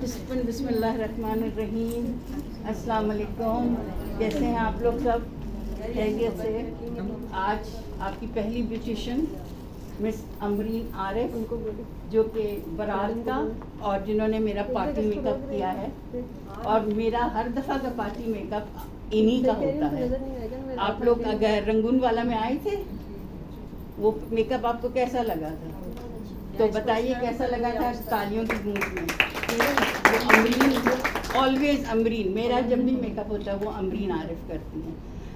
बिस्मिल्लाहिर्रहमानिर्रहीम। अस्सलाम वालेकुम। कैसे हैं आप लोग सब? खैरियत से? आज आपकी पहली ब्यूटिशियन मिस अमरीन आरिफ, जो कि बारात का और जिन्होंने मेरा पार्टी मेकअप किया है, और मेरा हर दफ़ा का पार्टी मेकअप इन्हीं का होता है। आप लोग अगर रंगून वाला में आए थे, वो मेकअप आपको कैसा लगा था? तो बताइए कैसा लगा था। तालियों की गूंज में वो अमरीन, ऑलवेज अमरीन, मेरा जब भी मेकअप होता है वो अमरीन आरिफ करती हैं।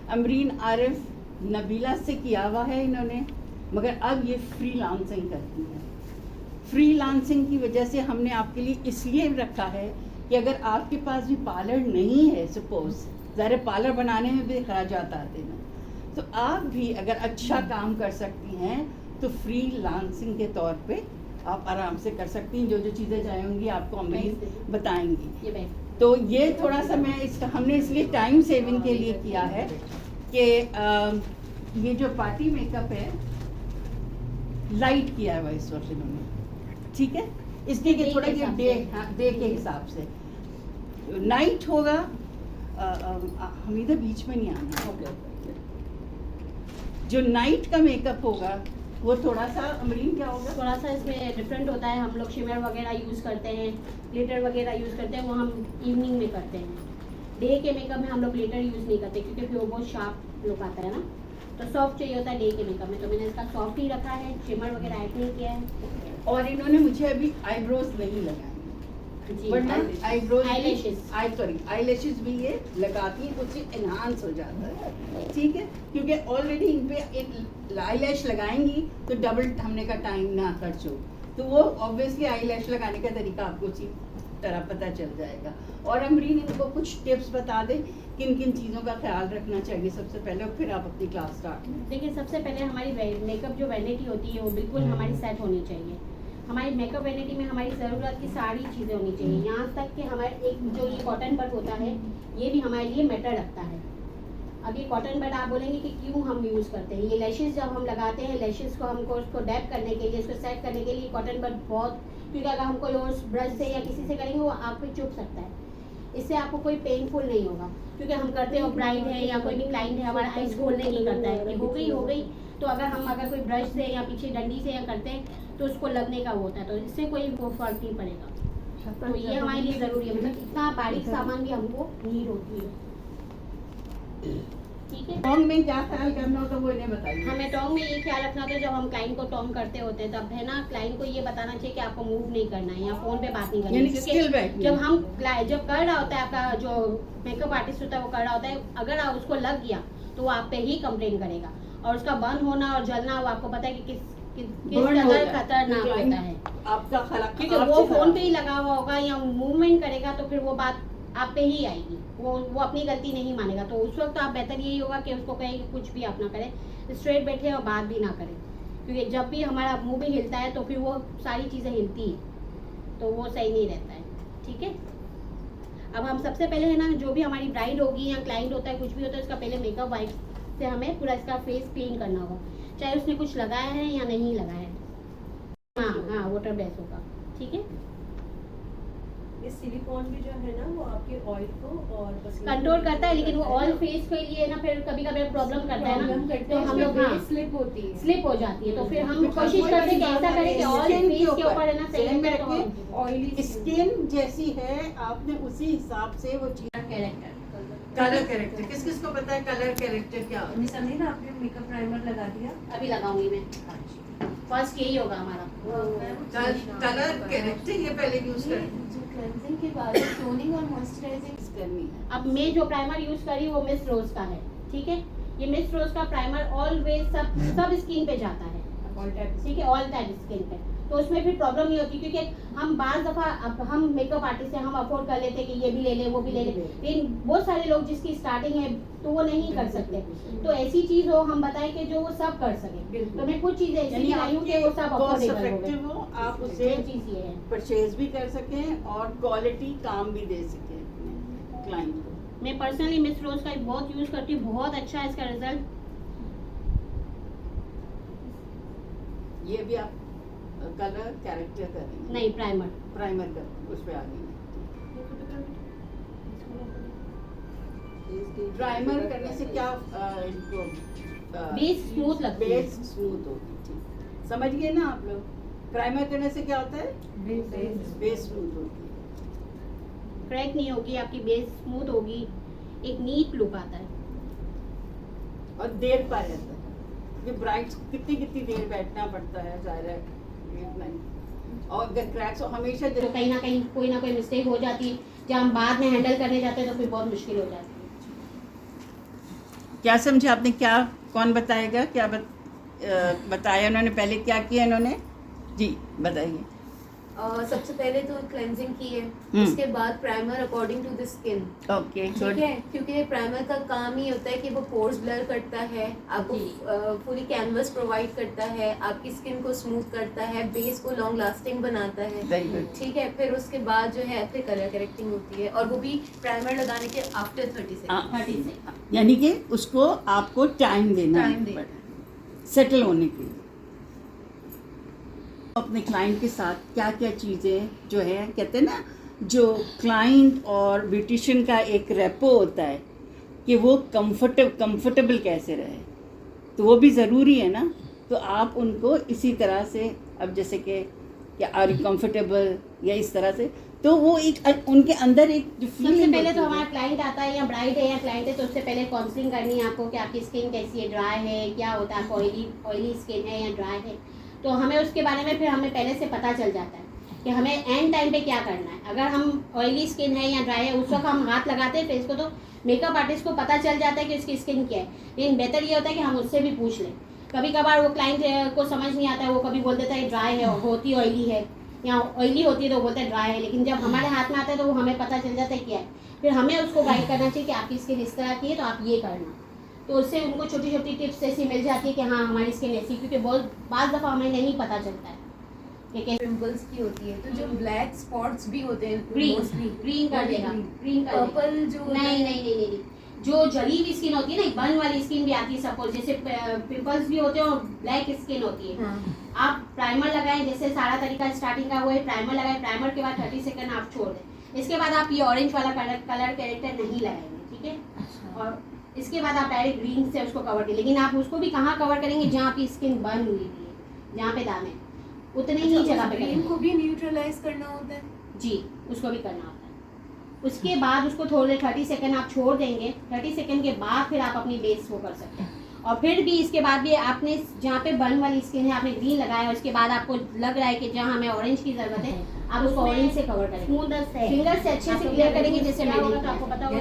अमरीन आरिफ नबीला से किया हुआ है इन्होंने, मगर अब ये फ्रीलांसिंग करती हैं। फ्रीलांसिंग की वजह से हमने आपके लिए इसलिए रखा है कि अगर आपके पास भी पार्लर नहीं है, सपोज ज़रा पार्लर बनाने में भी खर्चात आते हैं, तो आप भी अगर अच्छा काम कर सकती हैं तो फ्रीलांसिंग के तौर पे आप आराम से कर सकती हैं। जो जो चीज़ें चाहेंगी आपको अमरीन बताएंगी। तो ये थोड़ा सा मैं इसका हमने इसलिए टाइम सेविंग के लिए किया है कि ये जो पार्टी मेकअप है लाइट किया है इस वक्त इन्होंने, ठीक है, इसलिए कि थोड़ा ये डे के हिसाब से नाइट होगा। हम इधर बीच में नहीं आना। जो नाइट का मेकअप होगा वो थोड़ा सा अमरीन क्या होगा, थोड़ा सा इसमें डिफरेंट होता है। हम लोग शिमर वगैरह यूज़ करते हैं, ग्लिटर वगैरह यूज़ करते हैं, वो हम इवनिंग में करते हैं। डे के मेकअप में हम लोग ग्लिटर यूज़ नहीं करते क्योंकि फिर वो बहुत शार्प लुक आता है ना, तो सॉफ्ट चाहिए होता है डे के मेकअप में। तो मैंने इसका सॉफ्ट ही रखा है, शिमर वगैरह ऐड नहीं किया है। और इन्होंने मुझे अभी आईब्रोज नहीं लगाए, वरना आईलैशेस भी ये लगाती हैं, कुछ एनहांस हो जाता है, ठीक है, क्योंकि ऑलरेडी इन पे आईलैश लगाएंगी तो डबल हमने का टाइम ना खर्च हो, तो वो ऑब्वियसली आईलैश लगाने का तरीका आपको उसी तरह पता चल जाएगा। और अमरीन इनको कुछ टिप्स बता दे किन किन चीज़ों का ख्याल रखना चाहिए सबसे पहले, और फिर आप अपनी क्लास स्टार्ट करें। देखिए, सबसे पहले हमारी मेकअप जो वैनिटी होती है वो बिल्कुल हमारी सेट होनी चाहिए। हमारी मेकअप वैनिटी में हमारी ज़रूरत की सारी चीज़ें होनी चाहिए, यहाँ तक कि हमारे एक जो ये कॉटन बड होता है ये भी हमारे लिए मैटर रखता है। अब ये कॉटन बड आप बोलेंगे कि क्यों हम यूज़ करते हैं, ये लैशेस जब हम लगाते हैं, लैशेस को हमको उसको डैप करने के लिए, उसको सेट करने के लिए कॉटन बड बहुत, क्योंकि अगर हम कोई और ब्रश से या किसी से करेंगे वो आप पे चुभ सकता है। इससे आपको कोई पेनफुल नहीं होगा, क्योंकि हम करते हो ब्राइड है या कोई भी क्लाइंट है, हमारा आइज खोलने नहीं करता है कि हो गई। तो अगर कोई ब्रश से या पीछे डंडी से या करते हैं तो उसको लगने का वो होता है, तो इससे कोई वो फर्क नहीं पड़ेगा। तो ये हमारे लिए ज़रूरी है, मतलब इतना बारीक सामान भी हमको नीड होती है, ठीक है। टोंग में क्या ख्याल करना हो तो वो इन्हें बताइए। हमें टोंग में ये ख्याल रखना होता है, जब हम क्लाइंट को टोंग करते होते हैं तब है ना, क्लाइंट को ये बताना चाहिए कि आपको मूव नहीं करना है या फ़ोन पे बात नहीं करनी है, क्योंकि जब कर रहा होता है आपका जो मेकअप आर्टिस्ट होता है वो कर रहा होता है, अगर उसको लग गया तो वो आप पे ही कंप्लेन करेगा, और उसका बंद होना और जलना वो आपको पता है कि किस कदर खतरनाक होता है आपका, क्योंकि वो फोन पे ही लगा हुआ होगा या मूवमेंट करेगा तो फिर वो बात आप पे ही आएगी, वो अपनी गलती नहीं मानेगा। तो उस वक्त आप बेहतर यही होगा कि उसको कहें कि कुछ भी आप ना करें, स्ट्रेट बैठे और बात भी ना करें, क्योंकि जब भी हमारा मुंह भी हिलता है तो फिर वो सारी चीज़ें हिलती हैं, तो वो सही नहीं रहता है, ठीक है। अब हम सबसे पहले है ना, जो भी हमारी ब्राइड होगी या क्लाइंट होता है, कुछ भी होता है, उसका पहले मेकअप वाइप से हमें पूरा इसका फेस क्लीन करना होगा, चाहे उसने कुछ लगाया है या नहीं लगाया है। हाँ, वाटर बेस होगा, ठीक है। ये सिलिकॉन भी जो है ना वो आपके ऑयल को और कंट्रोल करता है, लेकिन वो ऑयल फेस के लिए ना फिर कभी प्रॉब्लम करता है ना, तो हम लोग स्लिप हो जाती है, तो फिर हम कोशिश करते हैं कि ऐसा करें कि ऑयल फेस के ऊपर है ना सही में रखे, ऑयली स्किन जैसी है आपने उसी हिसाब से वो चीज। कलर कैरेक्टर किस किस को पता है? कलर कैरेक्टर क्या होता है? मिस अमीन, आपने मेकअप प्राइमर लगा दिया? अभी लगाऊंगी मैं, फर्स्ट यही होगा हमारा कलर कैरेक्टर। ये पहले यूज करते क्लेंजिंग के बाद टोनिंग और मॉइस्चराइजिंग करनी है। अब मैं जो प्राइमर यूज करी वो मिस रोज का है, ठीक है। ये मिस रोज का प्राइमर ऑलवेज सब स्किन पे जाता है, ठीक है, ऑल टाइप स्किन पे, तो उसमें फिर प्रॉब्लम नहीं होती, क्योंकि हम बार दफ़ा हम मेकअप आर्टिस्ट हैं, हम अफोर्ड कर लेते हैं कि ये भी ले ले वो भी ले ले, लेकिन बहुत सारे लोग जिसकी स्टार्टिंग है तो वो नहीं कर सकते, तो ऐसी चीज़ हो हम बताएं कि जो वो सब कर सके। तो मैं कुछ चीज़ें ऐसी लाई हूँ कि वो सब अफोर्डेबल हो, आप उसे चीज़ ये है परचेज भी कर सकें और क्वालिटी काम भी दे सकें क्लाइंट को। मैं पर्सनली मिस रोज का बहुत यूज़ करती हूँ, बहुत अच्छा है इसका रिजल्ट। ये भी आप कलर कैरेक्टर करेंगे? नहीं, प्राइमर कर उस पे आ गई। प्राइमर करने से क्या इनको बेस स्मूथ लगती है। बेस स्मूथ होगी, ठीक। समझ गए ना आप लोग? प्राइमर करने से क्या होता है? बेस स्मूथ होती है। क्रैक नहीं होगी, आपकी बेस स्मूथ होगी, एक नीट लुक आता है। और देर पा जाता है, ये ब्राइड्स कितनी कितनी देर बैठना पड़ता है, ज़ाहिर है इतना ही। और अगर क्रैक्स हमेशा तो कहीं ना कोई मिस्टेक हो जाती है, जब हम बाद में हैंडल करने जाते हैं तो फिर बहुत मुश्किल हो जाती है। क्या समझे आपने? क्या कौन बताएगा? क्या बताया उन्होंने? पहले क्या किया इन्होंने? जी बताइए। सबसे पहले तो क्लेंजिंग की है, उसके बाद primer according to the skin. Okay ठीक है, क्योंकि प्राइमर का काम ही होता है कि वो पोर्स ब्लर करता है, आपको पूरी कैनवस प्रोवाइड करता है, आपकी स्किन को स्मूथ करता है, बेस को लॉन्ग लास्टिंग बनाता है। Very good. ठीक है, फिर उसके बाद जो है फिर कलर करेक्टिंग होती है, और वो भी प्राइमर लगाने के आफ्टर 30 सेकंड। 30 से यानी कि उसको आपको टाइम देना सेटल होने के लिए। अपने क्लाइंट के साथ क्या क्या चीज़ें जो है, कहते हैं ना, जो क्लाइंट और ब्यूटिशियन का एक रेपो होता है कि वो कंफर्टेबल कैसे रहे, तो वो भी ज़रूरी है ना। तो आप उनको इसी तरह से, अब जैसे कि क्या आर यू कंफर्टेबल या इस तरह से, तो वो एक उनके अंदर एक जो सबसे फीलिंग पहले तो हमारा क्लाइंट आता है या ब्राइड है या क्लाइंट है, तो उससे पहले काउंसलिंग करनी है आपको कि आपकी स्किन कैसी है, ड्राई है, क्या होता है, ऑयली स्किन है या ड्राई है। तो हमें उसके बारे में फिर हमें पहले से पता चल जाता है कि हमें एंड टाइम पे क्या करना है। अगर हम ऑयली स्किन है या ड्राई है, उस वक्त हम हाथ लगाते हैं फेस को, तो मेकअप आर्टिस्ट को पता चल जाता है कि उसकी स्किन क्या है। लेकिन बेहतर ये होता है कि हम उससे भी पूछ लें। कभी कभार वो क्लाइंट को समझ नहीं आता है, वो कभी बोल देता है ड्राई है, होती ऑयली है, या ऑयली होती है तो बोलते हैं ड्राई है। लेकिन जब हमारे हाथ में आता है तो वो हमें पता चल जाता है क्या है। फिर हमें उसको गाइड करना चाहिए कि आपकी स्किन इस तरह की है तो आप ये करना। तो उससे उनको छोटी छोटी टिप्स ऐसी मिल जाती है कि हाँ हमारी स्किन ऐसी, क्योंकि बहुत बाज़ दफ़ा हमें नहीं पता चलता है कि कैसे पिंपल्स की होती है, तो जो ब्लैक स्पॉट्स भी होते हैं ग्रीन कर देगा, ग्रीन कर पर्पल जो नहीं, जो जली हुई स्किन होती है ना, बर्न वाली स्किन भी आती है सपोज, जैसे पिंपल्स भी होते हैं और ब्लैक स्किन होती है। आप प्राइमर लगाएं, जैसे सारा तरीका स्टार्टिंग का वो है, प्राइमर लगाएं, प्राइमर के बाद 30 सेकंड आप छोड़ दें। इसके बाद आप ये ऑरेंज वाला कलर कैरेक्टर नहीं लगाएंगे, ठीक है। और इसके बाद आप डायरेक्ट ग्रीन से उसको कवर करें, लेकिन आप उसको भी कहाँ कवर करेंगे, जहाँ आपकी स्किन बर्न हुई है, जहाँ पे दाने, उतने ही जगह पे करेंगे। को भी न्यूट्रलाइज करना होता है जी, उसको भी करना होता है। उसके बाद उसको थोड़े 30 सेकंड आप छोड़ देंगे। 30 सेकंड के बाद फिर आप अपनी बेस वो कर सकते हैं। और फिर भी इसके बाद भी आपने जहाँ पे बर्न वाली स्किन है आपने ग्रीन लगाया, और इसके बाद आपको लग रहा है कि जहाँ हमें ऑरेंज की ज़रूरत है, आप उसको ऑरेंज से कवर करें, फिंगर से अच्छे से क्लियर करेंगे, जैसे मैंने तो आपको पता होगा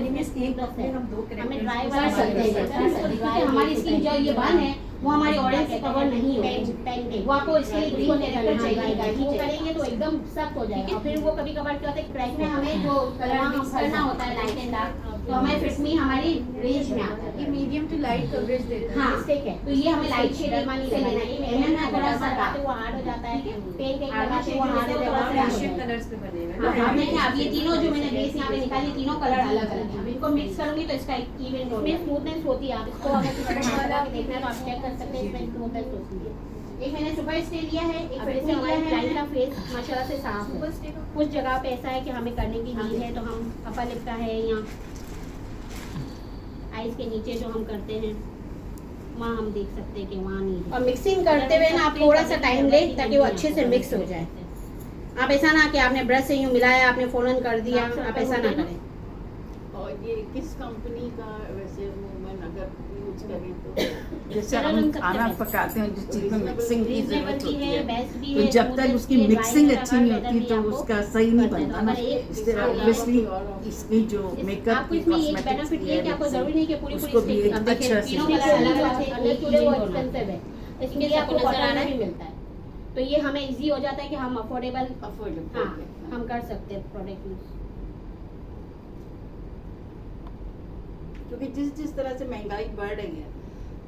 हमें ड्राई वाला सकते हैं। हमारी स्किन जो ये बर्न है वो हमारी ऑरेंज से कवर नहीं होगी, वो आपको इसके लिए ग्रीन कैरेक्टर चाहिए। वो करेंगे तो एकदम सख्त हो जाएगा। और फिर वो कभी कभार क्या होता है, क्रैक में हमें जो कलर मिक्स करना होता है लाइट एंड डार्क, तो हमें फिट में हमारी रेंज में आता है। ये मीडियम टू लाइट कवरेज देता है। हाँ ठीक है, तो ये हमें लाइट शेड से लेना है। अगर आप लगाते वो हार्ड हो जाता है, पेन के लगाते वो हार्ड हो जाता है। कलर्स पे बनेगा। हाँ, अब देखिए, अब ये तीनों जो मैंने बेस यहाँ पे निकाली, तीनों कलर अलग अलग है। अब इनको मिक्स करूंगी तो इसका एक इवन इसमें स्मूथनेस होती है। आप इसको अगर किसी को लगा के देखना है तो आप चेक कर सकते हैं, इसमें स्मूथनेस होती है। एक मैंने सुपर स्टे लिया है, एक फिर से हमारे क्लाइंट का फेस माशाल्लाह से साफ है। कुछ जगह पे ऐसा है कि हमें करने की नीड है, तो हम अपर लिप का है या आईज के नीचे जो हम करते हैं वहाँ हम देख सकते हैं कि वहाँ नहीं है। और मिक्सिंग करते हुए ना आप थोड़ा सा टाइम लें ताकि वो अच्छे से मिक्स हो जाए। आप ऐसा ना कि आपने ब्रश से यूँ मिलाया, आपने फ़ौरन कर दिया, आप ऐसा ना करें। और ये किस कंपनी का वैसे वूमन अगर यूज करें तो, जैसे हम खाना पकाते हैं जिस चीज़ में मिक्सिंग की जरूरत होती है, तो जब तक उसकी मिक्सिंग अच्छी नहीं होती तो उसका सही नहीं बनता ना। इससे ऑब्वियसली इसकी जो मेकअप आपको की इसमें एक कॉस्मेटिक्स बेनिफिट की ये है कि आपको जरूरी नहीं कि पूरी उसको भी एक अब देखिए, अच्छा से तीनों कलर अलग अलग है, एक ही वो एक्सपेंसिव है, इसलिए आपको नजर आना भी मिलता है। तो ये हमें इजी हो जाता है कि हम अफोर्डेबल हाँ हम कर सकते हैं प्रोडक्ट यूज। क्योंकि जिस तरह से महंगाई बढ़ रही है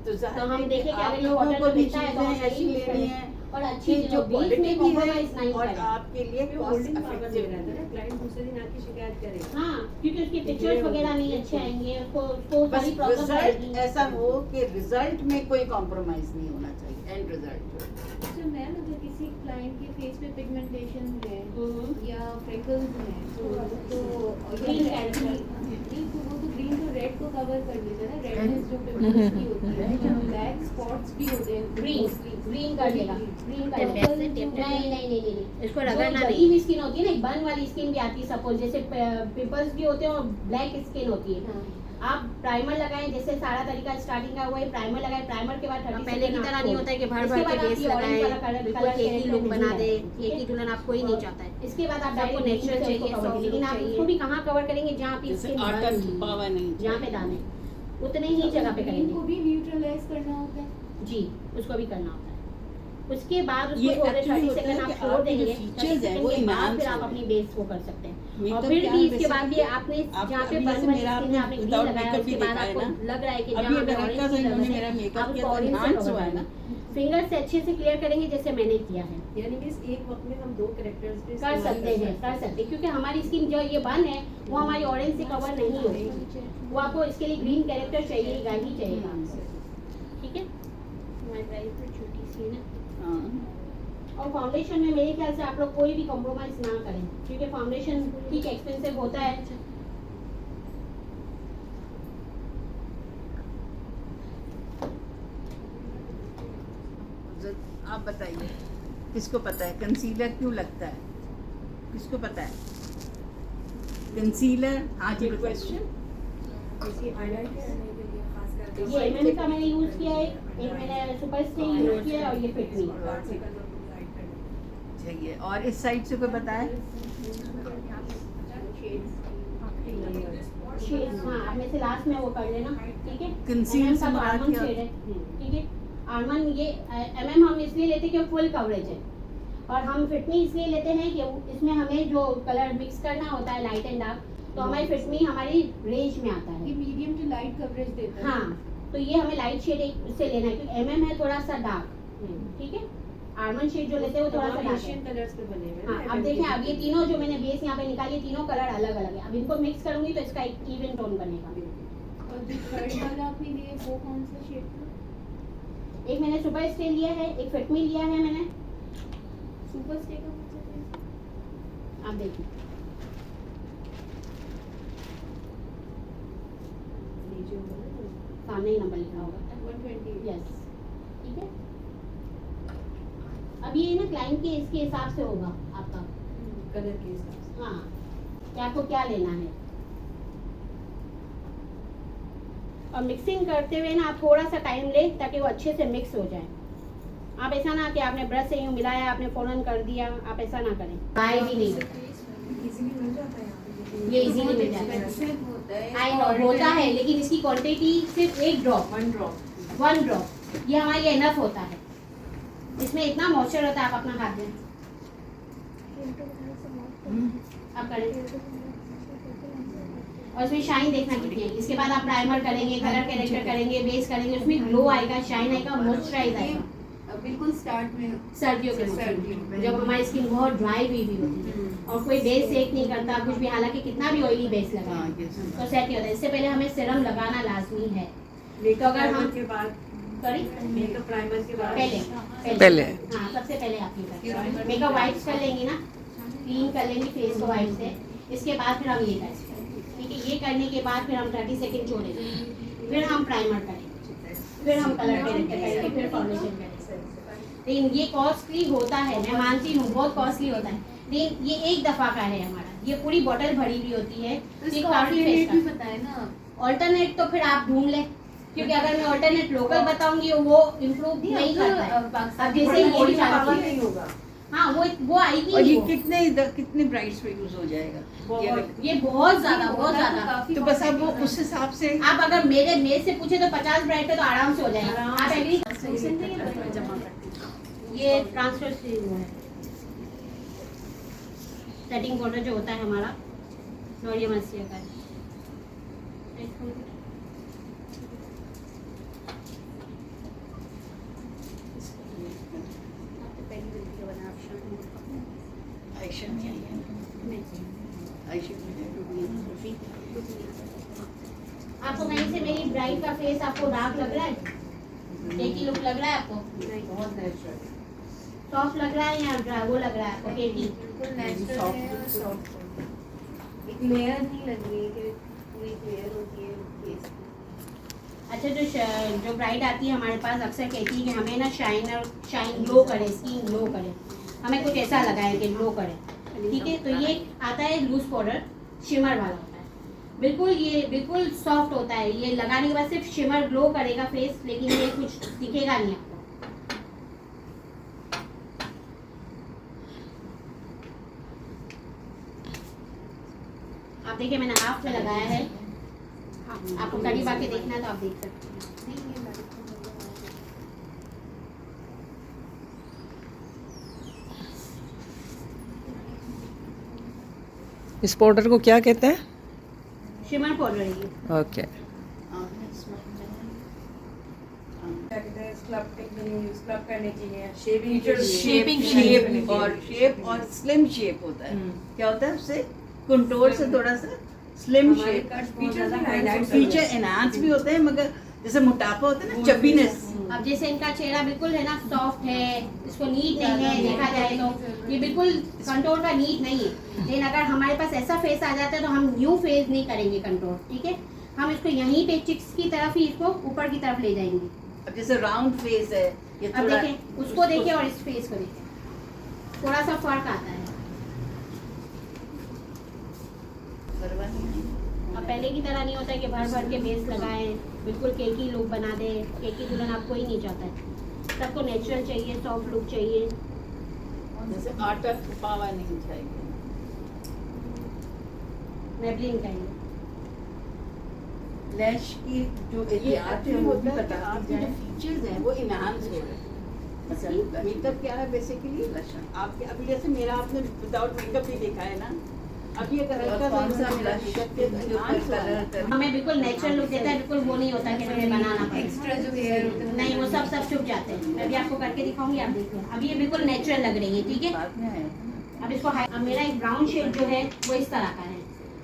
तो हम देखें कि अगर ये लोगों ऑर्डर को भी मिलता है तो हम चीजें ऐसी यूज लेनी करें है और अच्छी कि जो बीच में क्वालिटी भी कॉम्प्रोमाइज नहीं है और करें। आपके लिए कॉस्ट होल्डिंग पावर इफेक्टिव दे रहा था ना, क्लाइंट दूसरे दिन आके शिकायत करेगा। हाँ, क्योंकि उसके पिक्चर्स वगैरह नहीं अच्छे आएंगे, उसको बस सारी प्रॉब्लम रिजल्ट आएगी। ऐसा हो कि रिजल्ट में कोई कॉम्प्रोमाइज नहीं होना चाहिए, एंड रिजल्ट। अच्छा मैम, अगर किसी क्लाइंट के फेस पे पिगमेंटेशन है हम्म। या फ्रेकल्स हैं तो कवर कर लेते हैं ना, रेडनेस जो पिंपल्स की होती है, जो ब्लैक स्पॉट्स भी होते हैं, ग्रीन कर देगा, ग्रीन कर देगा। Purple जो नहीं, इसको जो रगड़ना जली नहीं। हुई स्किन होती है ना, एक बर्न वाली स्किन भी आती है, सपोज जैसे पिंपल्स भी होते हैं और ब्लैक स्किन होती है। हाँ। आप प्राइमर लगाएं, जैसे सारा तरीका स्टार्टिंग का हुआ है, प्राइमर लगाएं, प्राइमर के बाद 30 पहले की सेकंड तरह आप नहीं छोड़। होता है कि भर इसके भर के बाद आप बेस ये orange लगाएं, वाला कलर बिल्कुल एक ही character लुक नहीं बना है, दे, ठीक एक है? ही दुल्हन आपको ही नहीं चाहता है। इसके बाद आप सबको डायरेक्ट नेचुरल नेचुरल चाहिए, चाहिए, soft लेकिन आप चाहिए। उसको भी कहाँ कवर करेंगे, जहाँ आपकी जैसे स्किन आटा छुपा हुआ नहीं जहाँ पे दाने उतने ही जगह पे ग्रीन करेंगे। को भी न्यूट्रलाइज करना होता है। जी, उसको भी करना होता है। उसके बाद ये उसको थोड़े actually 30 होता है सेकंड कि आप छोड़ आपके जो देंगे, features 30 हैं, वो सेकंड के बाद enhance फिर आप हो अपनी बेस को कर सकते हैं। और Makeup फिर क्या भी है इसके बाद भी basically? आपने आप जहाँ पे अभी बर्न जैसे वाली मेरा स्किन है, आपने ग्रीन without लगाया, makeup भी उसके बाद देखा है आपको ना। लग रहा है कि अभी जहाँ अगर पे हल्का सा orange इन्होंने की मेरा जगह makeup आप किया उसको तो orange से enhance cover हुआ है ना। करेंगे। फिंगर से अच्छे से क्लियर करेंगे जैसे मैंने किया है। यानी कि इस एक वक्त में हम दो कैरेक्टर्स भी कर इस्तेमाल सकते हैं क्योंकि हमारी स्किन जो ये बर्न है वो हमारी ऑरेंज से कवर नहीं होगी। वो आपको इसके लिए ग्रीन कैरेक्टर चाहिएगा ही चाहिएगा आपको। ठीक है, हमारी ड्राइव पर छोटी सी है ना। हाँ। और फाउंडेशन में मेरे ख्याल से आप लोग कोई भी कॉम्प्रोमाइज ना करें, क्योंकि फाउंडेशन ठीक एक्सपेंसिव होता है। आप बताइए, किसको पता है कंसीलर क्यों लगता है? किसको पता है कंसीलर? हाँ जी, क्वेश्चन। इसकी हाईलाइट करने के लिए खास करके ये एमएम का मैंने यूज किया है, एक मैंने सुपर स्टे यूज किया है और ये फिट मी। चाहिए। और इस साइड से कोई बताए? शेड्स, हाँ, आप में से लास्ट में वो कर लेना, ठीक है। Conceal MM से का तो मुराद आलमंड क्या? शेड है, ठीक है। आलमंड ये एमएम हम इसलिए लेते हैं कि फुल कवरेज है, और हम फिटमी इसलिए लेते हैं कि इसमें हमें जो कलर मिक्स करना होता है लाइट एंड डार्क, तो हमारी फिटमी हमारी रेंज में आता ये है। मीडियम टू लाइट कवरेज देता है। हाँ, तो ये हमें लाइट शेड उससे लेना है, क्योंकि एमएम है थोड़ा सा डार्क, ठीक है। आलमंड शेड जो लेते हैं वो थोड़ा सा डार्क है। एशियन कलर्स पे बने हुए हैं हाँ, ना, अब MM देखें, के अब ये तीनों जो मैंने बेस यहाँ पे निकाली, तीनों कलर अलग अलग है। अब इनको मिक्स करूंगी तो इसका एक इवन टोन बनेगा। और जो थर्ड वाला आपने लिए वो कौन सा शेड था? एक मैंने सुपर स्टे लिया है, एक फिटमी लिया है मैंने। सुपर स्टे का कौन सा था? आप देखिए, ये जो है ना, सामने ही नंबर लिखा होगा। 120 यस, ठीक है। अब ये ना क्लाइंट के इसके हिसाब से होगा आपका, कलर के हिसाब से। हाँ, कि आपको क्या लेना है। और मिक्सिंग करते हुए ना आप थोड़ा सा टाइम ले, ताकि वो अच्छे से मिक्स हो जाए। आप ऐसा ना कि आपने ब्रश से यूँ मिलाया, आपने फौरन कर दिया, आप ऐसा ना करें। आए भी नहीं, इजीली मिल जाता है यहाँ पे। ये इजीली मिल जाता है। एक्सपेंसिव होता है। आई नो होता है, लेकिन इसकी क्वांटिटी सिर्फ एक ड्रॉप, 1 ड्रॉप। 1 ड्रॉप, ये हमारे लिए इनफ होता है। इसमें इतना मॉइस्चर होता है, आप अपना हाथ दें, आप करें। और इसमें शाइन देखना कितनी है। इसके बाद आप प्राइमर करेंगे, कलर कैरेक्टर करेंगे, बेस करेंगे, उसमें ग्लो आएगा, शाइन आएगा, मॉइस्चराइज आएगा। बिल्कुल स्टार्ट में सर्दियों के सर्दियों मौसम में। जब हमारी स्किन बहुत ड्राई हुई भी होती है और कोई बेस सेक नहीं करता कुछ भी, हालांकि कितना भी ऑयली बेस लगाए हाँ, yes. तो सेट नहीं होता। इससे पहले हमें सीरम लगाना लाजमी है। मेकअप तो अगर हम- प्राइमर के बाद, सॉरी, मेकअप प्राइमर के बाद पहले हाँ, सबसे पहले आप ये करें। मेकअप वाइप्स कर लेंगी ना, क्लीन कर लेंगी फेस को वाइप से। इसके बाद फिर हम ये करें, ठीक है। ये करने के बाद फिर हम 30 सेकंड छोड़ेंगे, फिर हम प्राइमर करेंगे, फिर हम कलर कैरेक्टर करेंगे, फिर फाउंडेशन करेंगे। लेकिन ये कॉस्टली होता है, मैं मानती हूँ बहुत कॉस्टली होता है, लेकिन ये एक दफ़ा का है हमारा। ये पूरी बोतल भरी हुई होती है, तो ये इसका काफी ऑल्टरनेट फेस भी बताए ना आप। का। ऑल्टरनेट तो फिर आप ढूंढ लें, क्योंकि अगर मैं ऑल्टरनेट लोकल बताऊंगी वो इम्प्रूव नहीं करता है। अब जैसे ये भी पावर चाहती नहीं है, होगा। हाँ, वो आएगी और नहीं ये वो। कितने ब्राइट्स पे यूज हो जाएगा? ये बहुत। ये बहुत ज्यादा। तो बस अब वो उस हिसाब से आप अगर मेरे से पूछे तो 50 ब्राइट पे तो आराम से हो जाएगा। आप एग्री? ये ट्रांसफर वो है, सेटिंग पाउडर जो होता है हमारा, नॉरिया मस्सिया का है। आयशा में आई है, आयशा में आपको कहीं से मेरी ब्राइट का फेस आपको डार्क लग रहा है? केकी लुक लग रहा है आपको? बहुत नेचुरल। सॉफ्ट लग रहा है या वो लग रहा है आपको केकी? बिल्कुल नेचुरल है और सॉफ्ट। एक लेयर नहीं लग रही है कि पूरी लेयर होती है फेस की। अच्छा, जो ब्राइड आती है हमारे पास अक्सर कहती है कि हमें ना शाइन ग्लो करे, स्किन ग्लो करे, हमें कुछ ऐसा लगाए कि ग्लो करे, ठीक है। तो ये आता है लूज पाउडर, शिमर वाला होता है, बिल्कुल ये बिल्कुल सॉफ्ट होता है, ये लगाने के बाद सिर्फ शिमर ग्लो करेगा फेस, लेकिन ये कुछ दिखेगा नहीं आपको। आप देखिए मैंने हाफ में लगाया है, आपको करीब आके देखना है तो आप देख सकते हैं। इस पाउडर को क्या कहते हैं? शिमर पाउडर है ये। ओके। स्क्रब करने के लिए शेपिंग शेप और स्लिम शेप होता है। क्या होता है उससे कंटूर से थोड़ा सा स्लिम शेप, फीचर एनहांस भी होते हैं, मगर जैसे मोटापा होता है ना, चबीनेस। अब जैसे इनका चेहरा बिल्कुल है ना सॉफ्ट है, इसको नीट नहीं है, देखा जाए तो ये बिल्कुल कंटूर का नीट नहीं है। लेकिन अगर हमारे पास ऐसा फेस आ जाता है तो हम न्यू फेस नहीं करेंगे कंटूर, ठीक है। हम इसको यहीं पे चिक्स की तरफ ही इसको ऊपर की तरफ ले जाएंगे। अब जैसे राउंड फेस है, ये अब थोड़ा देखें, उसको देखिए और इस फेस को देखिए, थोड़ा सा फर्क आता है। अब पहले की तरह नहीं होता है कि भर भर के बेस लगाएं, बिल्कुल केकी लुक बना दे। केकी दुल्हन आप कोई नहीं चाहता है, सबको नेचुरल चाहिए, सॉफ्ट लुक चाहिए। जैसे आटा छुपा हुआ नहीं चाहिए। मेबलिन का ही लैश की जो एहतियात है वो भी बताती है, आपके जो फीचर्स हैं वो इनहांस हो रहे हैं। मतलब मेकअप क्या है बेसिकली, आपके अभी जैसे मेरा आपने विदाउट मेकअप भी देखा है ना, अभी अगर हल्का सा इंसान ब्लश करके तो enhance हो रहा है। हमें बिल्कुल नेचुरल लुक देता है, बिल्कुल वो नहीं होता कि हमें बनाना पड़े। एक्स्ट्रा जो हेयर होता है नहीं, वो सब छुप जाते हैं। मैं भी आपको करके दिखाऊंगी, आप देखिए। अभी ये बिल्कुल नेचुरल लग रही है, ठीक है। बाद में है। अब इसको अब मेरा एक ब्राउन शेड जो है वो इस तरह का है।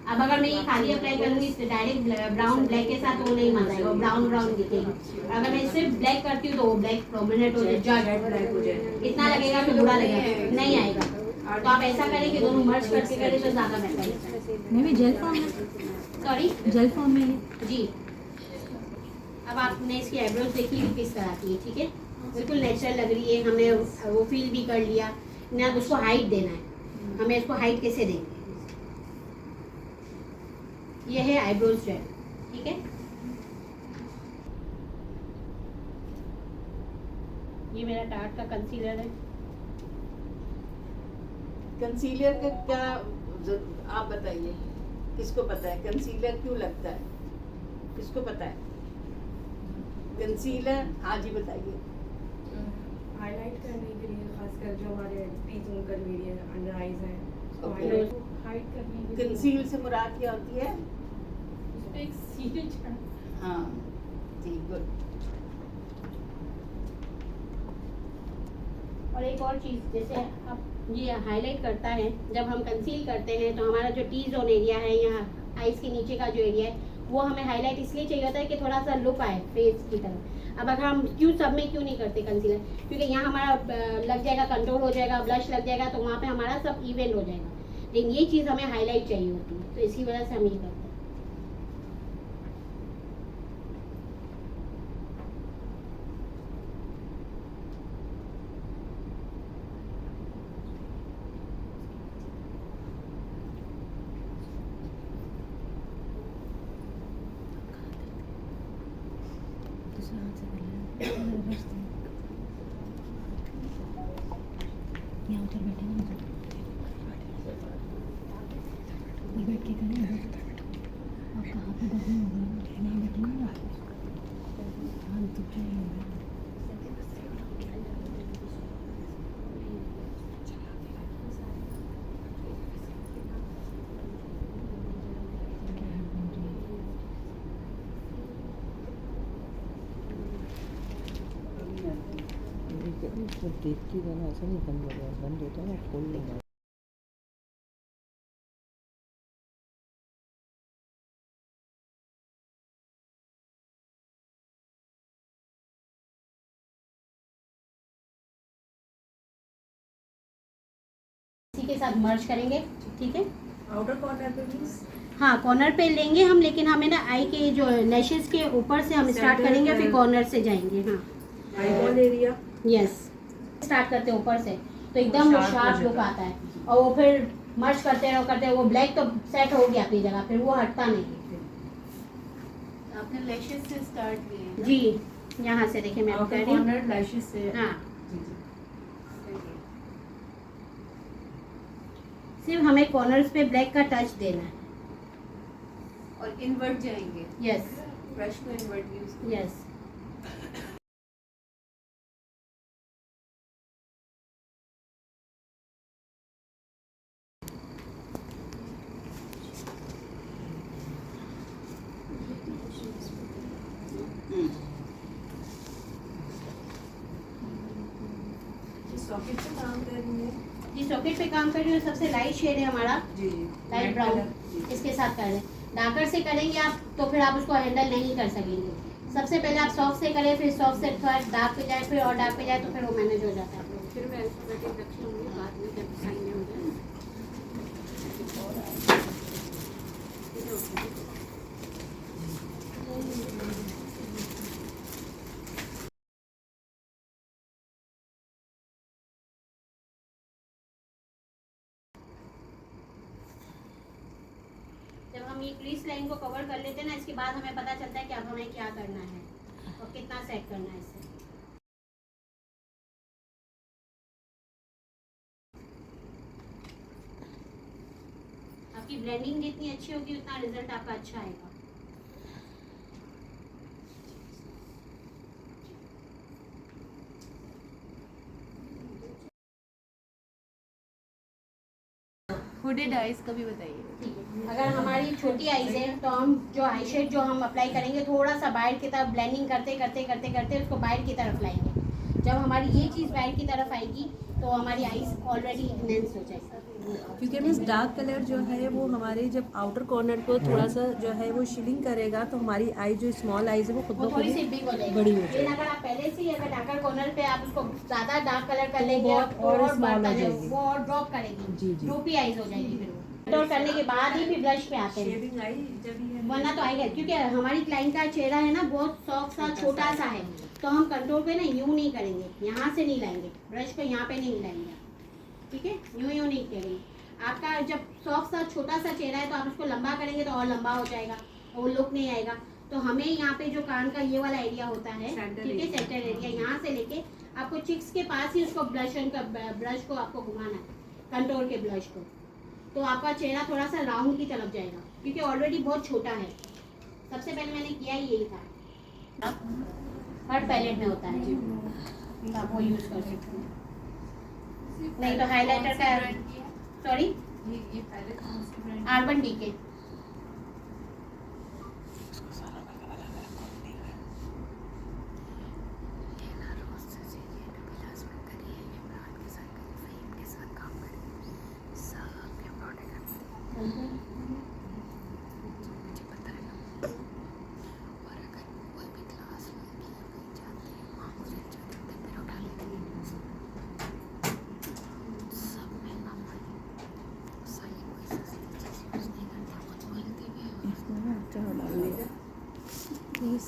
अब अगर मैं ये खाली अप्लाई करूंगी डायरेक्ट ब्राउन ब्लैक के साथ, तो वो नहीं मजा आएगा, वो ब्राउन ब्राउन दिखेगी। अगर मैं सिर्फ ब्लैक करती हूँ तो वो ब्लैक प्रोमिनेंट हो जाए, इतना लगेगा कि बुरा लगेगा, नहीं आएगा। तो आप ऐसा करें कि दोनों मर्ज करके करें तो ज़्यादा बेहतर है। मैं भी जेल फॉर्म में, सॉरी, जेल फॉर्म में है। जी। अब आपने इसकी आईब्रोज देखी कि किस तरह की है, ठीक है, बिल्कुल नेचुरल लग रही है। हमने वो फील भी कर लिया ना। अब उसको हाइट देना है, हमें इसको हाइट कैसे देंगे। ये है आईब्रोज जेल, ठीक है। ये मेरा टार्ट का कंसीलर है। कंसीलर का क्या आप बताइए, किसको पता है कंसीलर क्यों लगता है, किसको पता है कंसीलर? हाँ जी बताइए। हाईलाइट करने के लिए, खासकर जो हमारे टी जोन का एरिया अंडर आईज है, Okay. हाइड करने के लिए कंसील से मुराद क्या होती है? उसपे एक सीधे चढ़ हाँ जी, गुड। और एक और चीज़, जैसे अब ये हाईलाइट करता है, जब हम कंसील करते हैं तो हमारा जो टी जोन एरिया है, यहाँ आइज के नीचे का जो एरिया है, वो हमें हाईलाइट इसलिए चाहिए होता है कि थोड़ा सा लुक आए फेस की तरफ। अब अगर हम सब में क्यों नहीं करते कंसीलर, क्योंकि यहाँ हमारा लग जाएगा, कंट्रोल हो जाएगा, ब्लश लग जाएगा, तो वहाँ पे हमारा सब इवेंट हो जाएगा। लेकिन ये चीज़ हमें हाईलाइट चाहिए होती है, तो इसी वजह से हम ये करते हैं। दूसरा हाथ से कर लेना, रिवर्स दे। यहाँ उधर बैठे ना, उधर बैठ के करें उधर। आपका हाथ में दर्द नहीं होगा, नहीं बैठेंगे ना, हाथ दुख जाएगा। इसको देख के जाना, ऐसा नहीं बंद होगा, बंद होता है ना खोल लेना। इसी के साथ मर्ज करेंगे, ठीक है। आउटर कॉर्नर पे प्लीज। हाँ कॉर्नर पे लेंगे हम, लेकिन हमें ना आई के जो लैशेस के ऊपर से हम स्टार्ट Center करेंगे, फिर पे। कॉर्नर से जाएंगे। हाँ आईबॉल एरिया। यस, स्टार्ट करते हैं ऊपर से, तो एकदम वो Sharp हो शार्प लुक जाता है। आता है। और वो फिर मर्ज करते हैं वो ब्लैक तो सेट हो गया अपनी जगह, फिर वो हटता नहीं। आपने लैशेस से स्टार्ट किया है ना? जी यहाँ से देखिए मैं आपको कह आउटर रही हूँ। कॉर्नर लैशेस से। हाँ जी जी। सिर्फ हमें कॉर्नर्स पे ब्लैक का टच देना है। और इनवर्ट जाएंगे, यस ब्रश को इनवर्ट यूज। यस। सॉकेट पे काम कर रही है। जी सॉकेट पे काम कर रही हूँ, सबसे लाइट शेड है हमारा, जी जी। Light brown. इसके साथ कर लें, डार्कर से करेंगे आप तो फिर आप उसको हैंडल नहीं कर सकेंगे। सबसे पहले आप सॉफ्ट से करें, फिर सॉफ्ट से थोड़ा डार्क पे जाए, फिर और डार्क पे जाए, तो फिर वो मैनेज हो जाता है। फिर मैं अल्फाबेटिक रखूँगी बाद में जब साइन में हो जाए। जब हम ये क्रीज लाइन को कवर कर लेते हैं ना, इसके बाद हमें पता चलता है कि अब हमें क्या करना है और कितना सेट करना है इसे। आपकी ब्लेंडिंग जितनी अच्छी होगी उतना रिजल्ट आपका अच्छा आएगा। हुडेड आइज का भी बताइए। ठीक है, अगर हमारी छोटी आईज है तो हम जो आई शेड जो हम अप्लाई करेंगे, थोड़ा सा बाइट की तरफ ब्लेंडिंग करते करते करते करते उसको बाइट की तरफ लाएंगे। जब हमारी ये चीज़ बाइट की तरफ आएगी तो हमारी आईज ऑलरेडी इनहेंस हो जाएगी। क्योंकि मीन्स डार्क कलर जो है वो हमारे जब आउटर कॉर्नर को थोड़ा सा जो है वो शिलिंग करेगा तो हमारी आई जो स्मॉल आईज है वो खुद वो ब थोड़ी खुद सी बिग हो जाएगी। बड़ी हो लेकिन जाएगी। अगर आप पहले से ही अगर डार्कर कॉर्नर पे आप उसको ज़्यादा डार्क कलर कर लेंगे बहुत तो और और small हो बढ़ता जाएगा, जाएगी। वो और ड्रॉप करेगी, जी, जी। ड्रूपी आईज हो जाएगी। फिर वो कंट्रोल करने के बाद ही फिर ब्लश पे आते हैं, शेडिंग आई जब ही है। वरना तो आएगा। क्योंकि हमारी क्लाइंट का चेहरा है ना बहुत सॉफ्ट सा छोटा सा है, तो हम कंट्रोल पे ना यूं नहीं करेंगे, यहाँ से नहीं लाएंगे ब्रश को, यहाँ पे नहीं लाएंगे, ठीक है। यूं नहीं करेंगे। आपका जब सॉफ्ट सा छोटा सा चेहरा है तो आप उसको लंबा करेंगे तो और लंबा हो जाएगा, वो लुक नहीं आएगा। तो हमें यहाँ पे जो कान का ये वाला एरिया होता है, ठीक है, सेंटर एरिया, यहाँ से लेके आपको चिक्स के पास ही उसको ब्रश को आपको घुमाना है, कंट्रोल के ब्लश को, तो आपका चेहरा थोड़ा सा राउंड की तरफ जाएगा, क्योंकि ऑलरेडी बहुत छोटा है। सबसे पहले मैंने किया ही यही था, हर पैलेट में होता है, तो आप वो यूज़ कर सकते हैं। नहीं तो हाइलाइटर का, सॉरी, ये पैलेट कौन सी ब्रांड? Urban DK.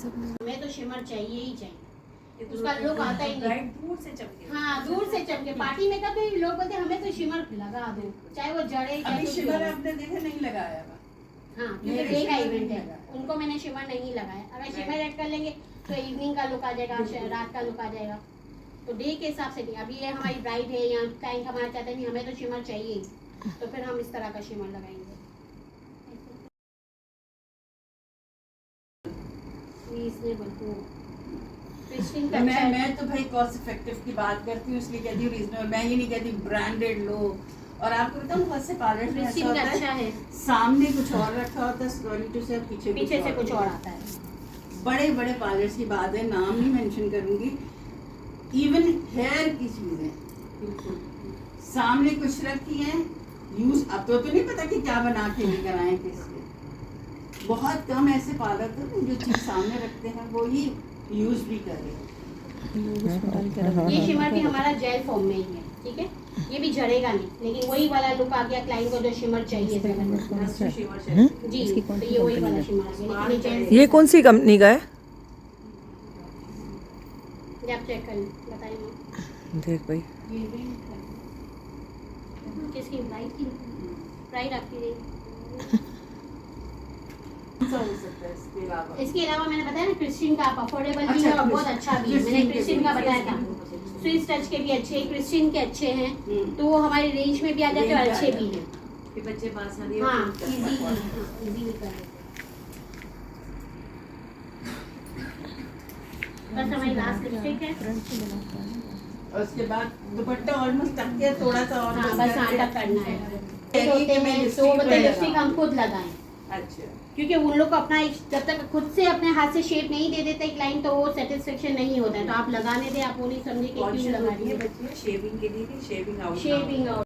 हमें तो शिमर चाहिए ही चाहिए, उसका लुक आता ही नहीं। दूर से चमके। हाँ दूर से चमके। पार्टी में कभी लोग बोलते हैं हमें तो शिमर लगा दो, चाहे वो जड़े चाहे अभी कुछ भी शिमर हो। आपने देखा नहीं लगाया हुआ। हाँ क्योंकि मेरे डे का शिमर इवेंट नहीं है, लगाया। उनको मैंने शिमर नहीं लगाया। अगर शिमर ऐड कर लेंगे तो इवनिंग का लुक आ जाएगा, रात का लुक आ जाएगा। तो डे के हिसाब से नहीं। अभी ये हमारी ब्राइड है या क्लाइंट हमारा चाहते नहीं हमें तो शिमर चाहिए ही, तो फिर हम इस तरह का शिमर लगाएंगे। रीजनेबल हो, फिशिंग का अच्छा है। मैं तो भाई कॉस्ट इफेक्टिव की बात करती हूँ, इसलिए कहती हूँ रीजनेबल। मैं ये नहीं कहती ब्रांडेड लो। और आपको बताऊँ बहुत से पार्लर में ऐसा फिशिंग होता का अच्छा है, है, सामने कुछ और रखा होता है, सॉरी टू से पीछे से कुछ और आता है। बड़े बड़े पार्लर्स की बात है, नाम नहीं मेंशन करूंगी। इवन हेयर की चीजें बिल्कुल सामने कुछ रखी हैं, यूज अब तो नहीं पता कि क्या बना के लेकर आए थे इसलिए। बहुत कम ऐसे पार्लर थे जो चीज सामने रखते हैं वो ही यूज भी कर रहे हैं। ये शिमर भी हमारा जेल फॉर्म में ही है, ठीक है। ये भी झड़ेगा नहीं, लेकिन वही वाला लुक आ गया क्लाइंट को जो शिमर चाहिए जी। तो ये वही वाला शिमर आ गया, लेकिन ये जेल ये कौन सी कंपनी का है? ये आप चेक करें, बताइए देख भाई, किसकी प्राइड आपकी रही। इसके अलावा मैंने बताया ना क्रिस्टियन का आप अफोर्डेबल भी है और बहुत अच्छा भी है। मैंने क्रिस्टियन का बताया था, स्विस टच के भी अच्छे, क्रिस्टियन के अच्छे हैं, तो वो हमारी रेंज में भी आ जाते हैं और अच्छे भी हैं। बच्चे पास हाँ इजी कर लेते। बस हमारी लास्ट लिपस्टिक है, और उसके बाद दुपट्टा ऑलमोस्ट तक के थोड़ा सा और हाँ बस आटा करना है। होते हैं तो मतलब लिपस्टिक हम खुद लगाएं, अच्छा, क्योंकि उन लोग को अपना जब तक खुद से अपने हाथ से शेप नहीं दे देते क्लाइंट तो वो सेटिस्फेक्शन नहीं होता है। तो आप लगाने दें, आप वो नहीं समझे कि क्यों लगा रही है। शेविंग के लिए शेविंग आउट शेविंग आउट